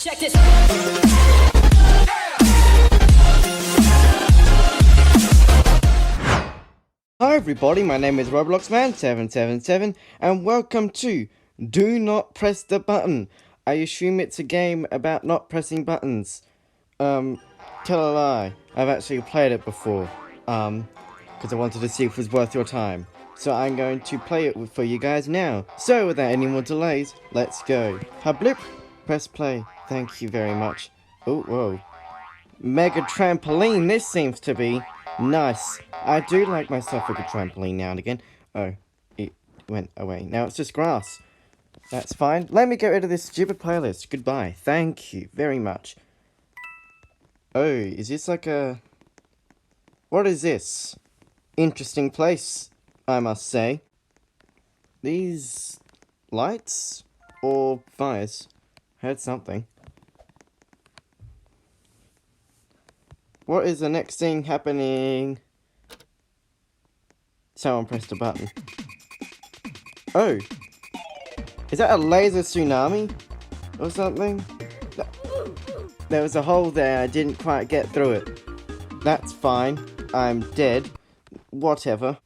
Check this. Hi everybody, my name is RobloxMan777 and welcome to Do Not Press the Button. I assume it's a game about not pressing buttons. Tell a lie. I've actually played it before. Because I wanted to see if it was worth your time. So I'm going to play it for you guys now. So without any more delays, let's go. Hablip, press play. Thank you very much. Oh, whoa. Mega trampoline, this seems to be nice. I do like myself a good trampoline now and again. Oh, it went away. Now it's just grass. That's fine. Let me get rid of this stupid playlist. Goodbye. Thank you very much. Oh, is this like a... What is this? Interesting place, I must say. These lights or fires? Heard something. What is the next thing happening? Someone pressed a button. Oh! Is that a laser tsunami? Or something? There was a hole there, I didn't quite get through it. That's fine. I'm dead. Whatever.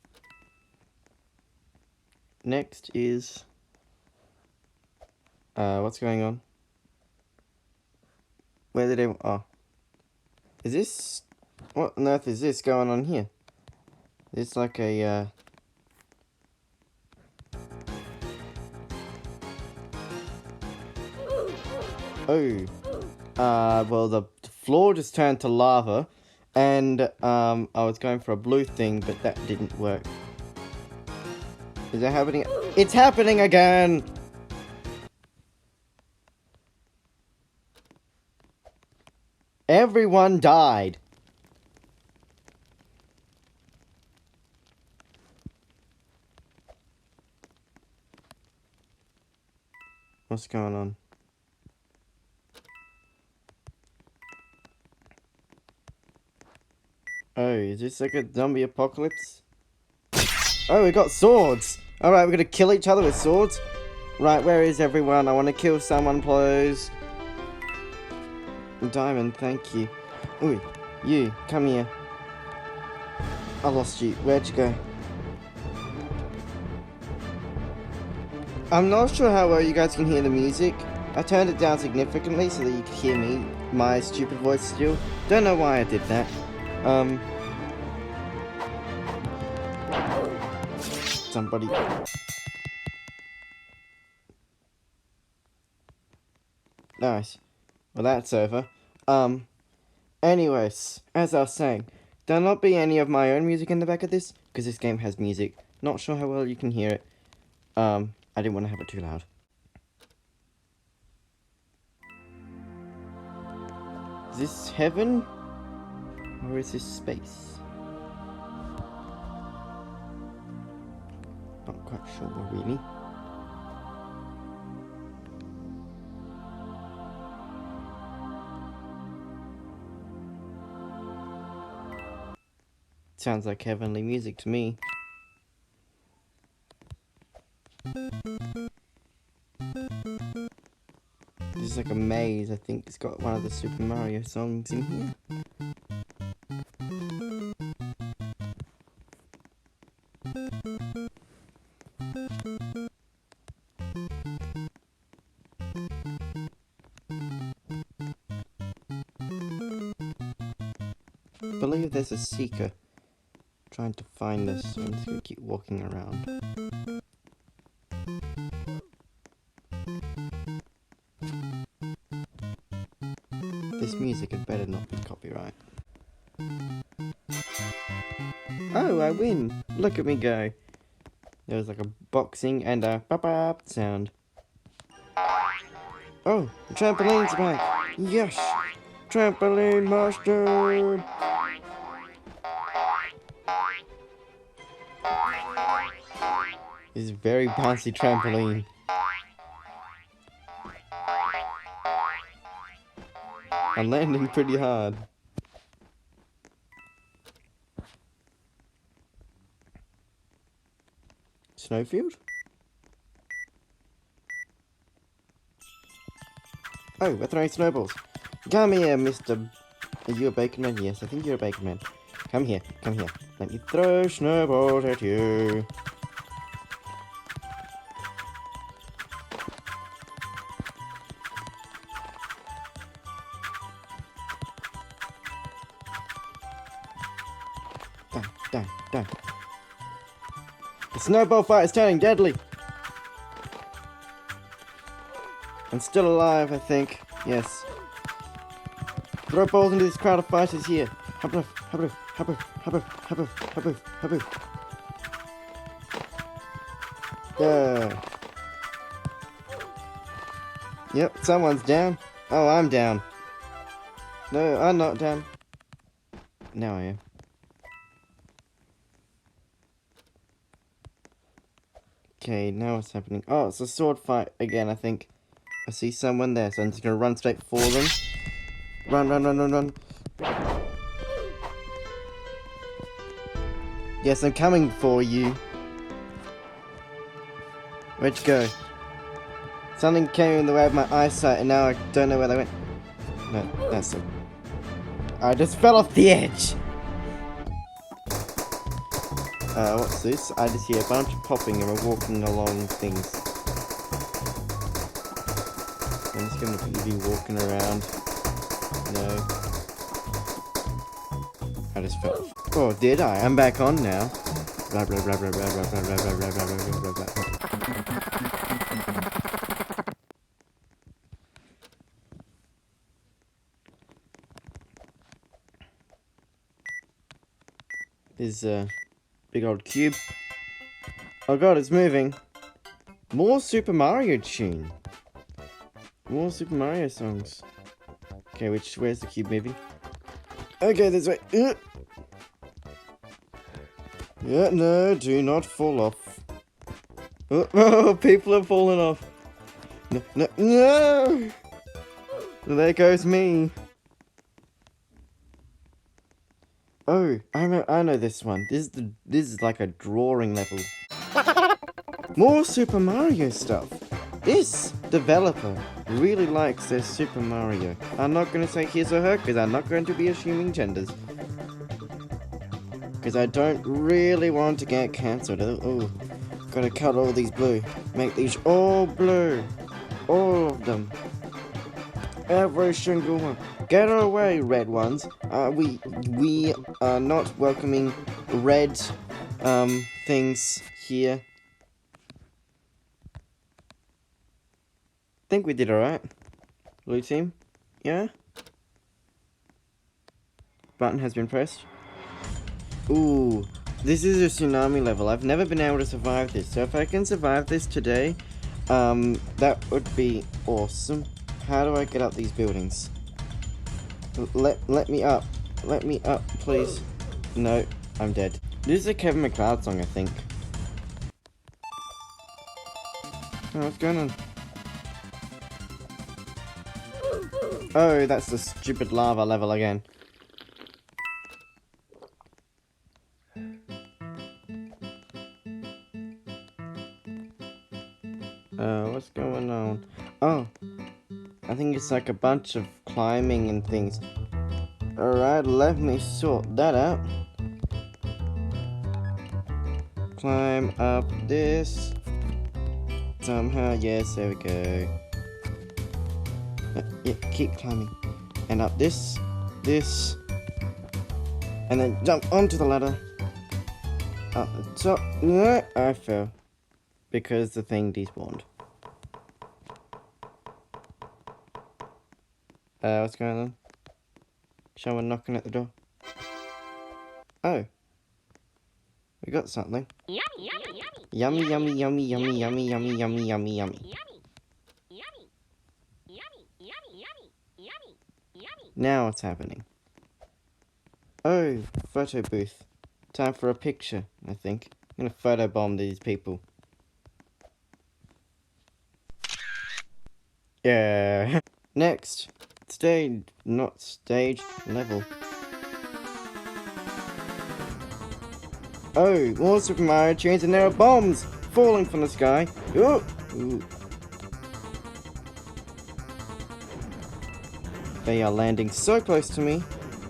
Next is... what's going on? Where did it... Oh. Is this... What on earth is this going on here? Is this like a, Oh. Well, the floor just turned to lava. And, I was going for a blue thing, but that didn't work. Is that happening? It's happening again! Everyone died. What's going on? Oh, is this like a zombie apocalypse? Oh, we got swords! Alright, we're gonna kill each other with swords? Right, where is everyone? I want to kill someone, please. Diamond, thank you. Ooh, you, come here. I lost you. Where'd you go? I'm not sure how well you guys can hear the music. I turned it down significantly so that you could hear me, my stupid voice still. Don't know why I did that. Somebody... Nice. Well, that's over. Anyways, as I was saying, there'll not be any of my own music in the back of this, because this game has music. Not sure how well you can hear it. I didn't want to have it too loud. Is this heaven? Or is this space? Not quite sure, really. Sounds like heavenly music to me. This is like a maze. I think it's got one of the Super Mario songs in here. I believe there's a seeker trying to find us, so I'm just gonna keep walking around. This music had better not be copyright. Oh, I win! Look at me go! There was like a boxing and a bop-bop sound. Oh, the trampoline's back! Yes! Trampoline master! This is a very bouncy trampoline. I'm landing pretty hard. Snowfield? Oh, we're throwing snowballs. Come here, Mr. Are you a bacon man? Yes, I think you're a bacon man. Come here, come here. Let me throw snowballs at you. Die. The snowball fight is turning deadly. I'm still alive, I think. Yes. Throw balls into this crowd of fighters here. Haboof. Yeah. Yep, someone's down. Oh, I'm down. No, I'm not down. Now I am. Okay, now what's happening? Oh, it's a sword fight again, I think. I see someone there, so I'm just gonna run straight for them. Run. Yes, I'm coming for you. Where'd you go? Something came in the way of my eyesight, and now I don't know where they went. No, that's it. I just fell off the edge! What's this? I just hear a bunch of popping and we're walking along things. I'm just gonna be walking around. No. I just fell off. Oh, did I? I'm back on now. There's a big old cube. Oh god, it's moving. More Super Mario tune. More Super Mario songs. Okay, where's the cube moving? Okay, this way. Yeah, no, do not fall off. Oh, people are falling off. No! There goes me. Oh, I know this one. This is like a drawing level. More Super Mario stuff. This developer really likes their Super Mario. I'm not going to say his or her because I'm not going to be assuming genders. Because I don't really want to get cancelled. Oh, gotta cut all these blue. Make these all blue. All of them. Every single one. Get away, red ones. We are not welcoming red things here. Think we did alright. Blue team? Yeah? Button has been pressed. Ooh, this is a tsunami level. I've never been able to survive this. So if I can survive this today, that would be awesome. How do I get up these buildings? Let me up. Let me up, please. No, I'm dead. This is a Kevin MacLeod song, I think. Oh, what's going on? Oh, that's the stupid lava level again. What's going on? Oh, I think it's like a bunch of climbing and things. Alright, let me sort that out. Climb up this. Somehow, yes, there we go. Yeah, keep climbing. And up this. And then jump onto the ladder. Up the top. No, I fell. Because the thing despawned. What's going on? Someone knocking at the door. Oh. We got something. Yummy. Now what's happening? Oh, photo booth. Time for a picture, I think. I'm gonna photobomb these people. Yeah. Next. Not stage level. Oh, more Super Mario tunes and there are bombs falling from the sky. Ooh. They are landing so close to me.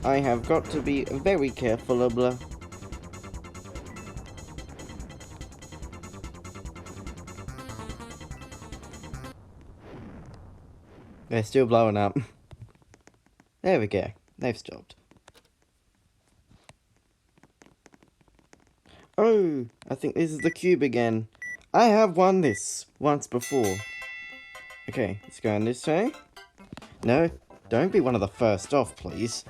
I have got to be very careful of them. They're still blowing up. There we go. They've stopped. Oh, I think this is the cube again. I have won this once before. Okay, let's go on this way. No, don't be one of the first off, please.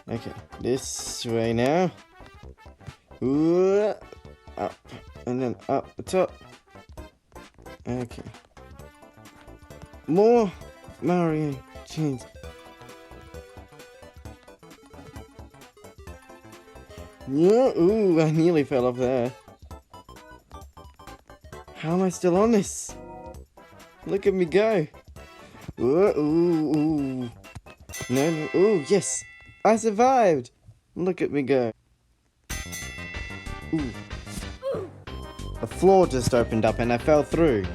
Okay, this way now. Ooh, up, and then up the top. Okay. More Mario chains. Yeah, ooh, I nearly fell off there. How am I still on this? Look at me go. Ooh, ooh, ooh. No, no, ooh, yes. I survived. Look at me go. Ooh. The floor just opened up and I fell through.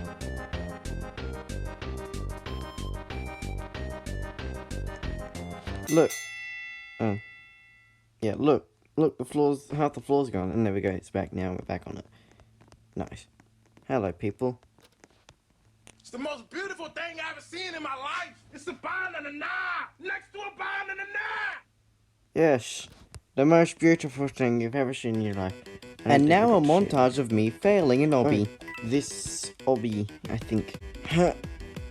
Look. Oh. Yeah, look. Look, the floor's, half the floor's gone. And there we go, it's back now. We're back on it. Nice. Hello, people. It's the most beautiful thing I've ever seen in my life. It's a banana next to a banana. Yes, the most beautiful thing you've ever seen in your life. And now a montage of me failing an obby. This obby, I think.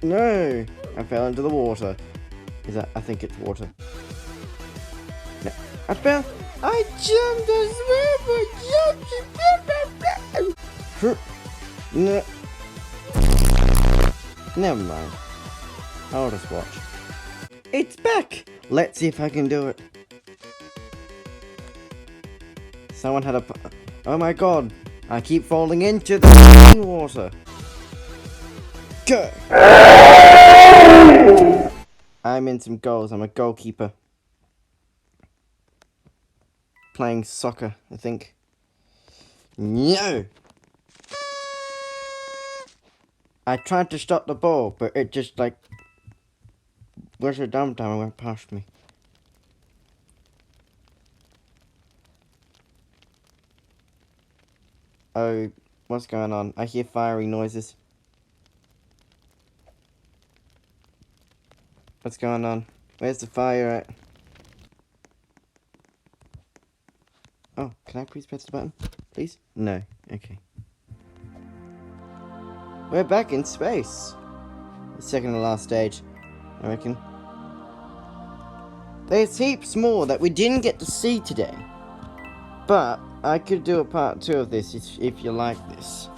No, I fell into the water. Is that? I think it's water. No, I fell. I jumped as well. No. Never mind. I'll just watch. It's back! Let's see if I can do it. Someone had a... Oh my god. I keep falling into the water. Go! I'm in some goals. I'm a goalkeeper. Playing soccer, I think. No! I tried to stop the ball, but it just like... was a dumb and went past me. Oh, what's going on? I hear firing noises. What's going on? Where's the fire at? Oh, can I please press the button? Please? No. Okay. We're back in space. The second to last stage, I reckon. There's heaps more that we didn't get to see today. But I could do a part 2 of this if you like this.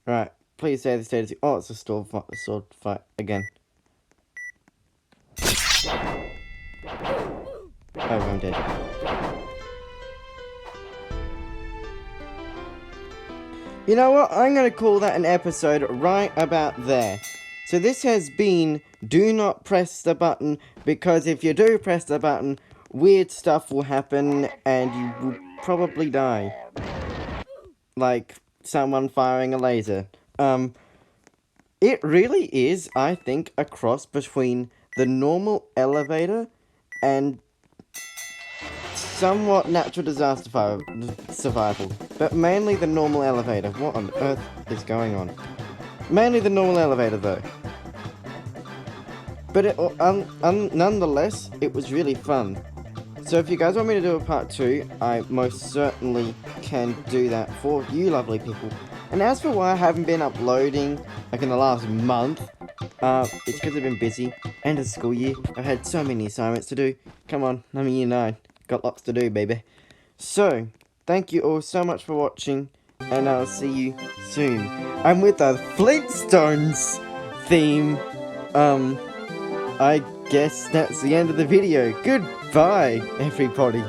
Right, please say the status. Oh, it's a sword fight again. Oh, I'm dead. You know what? I'm going to call that an episode right about there. So this has been Do Not Press the Button, because if you do press the button, weird stuff will happen and you will probably die. Like someone firing a laser. It really is, I think, a cross between the normal elevator and somewhat natural disaster survival, but mainly the normal elevator. What on earth is going on? Mainly the normal elevator, though. But it, nonetheless, it was really fun. So if you guys want me to do a part 2, I most certainly can do that for you lovely people. And as for why I haven't been uploading, like in the last month, it's because I've been busy. End of school year, I've had so many assignments to do. Come on, I'm in year 9. Got lots to do, baby. So, thank you all so much for watching, and I'll see you soon. I'm with the Flintstones theme. I guess that's the end of the video. Goodbye, everybody.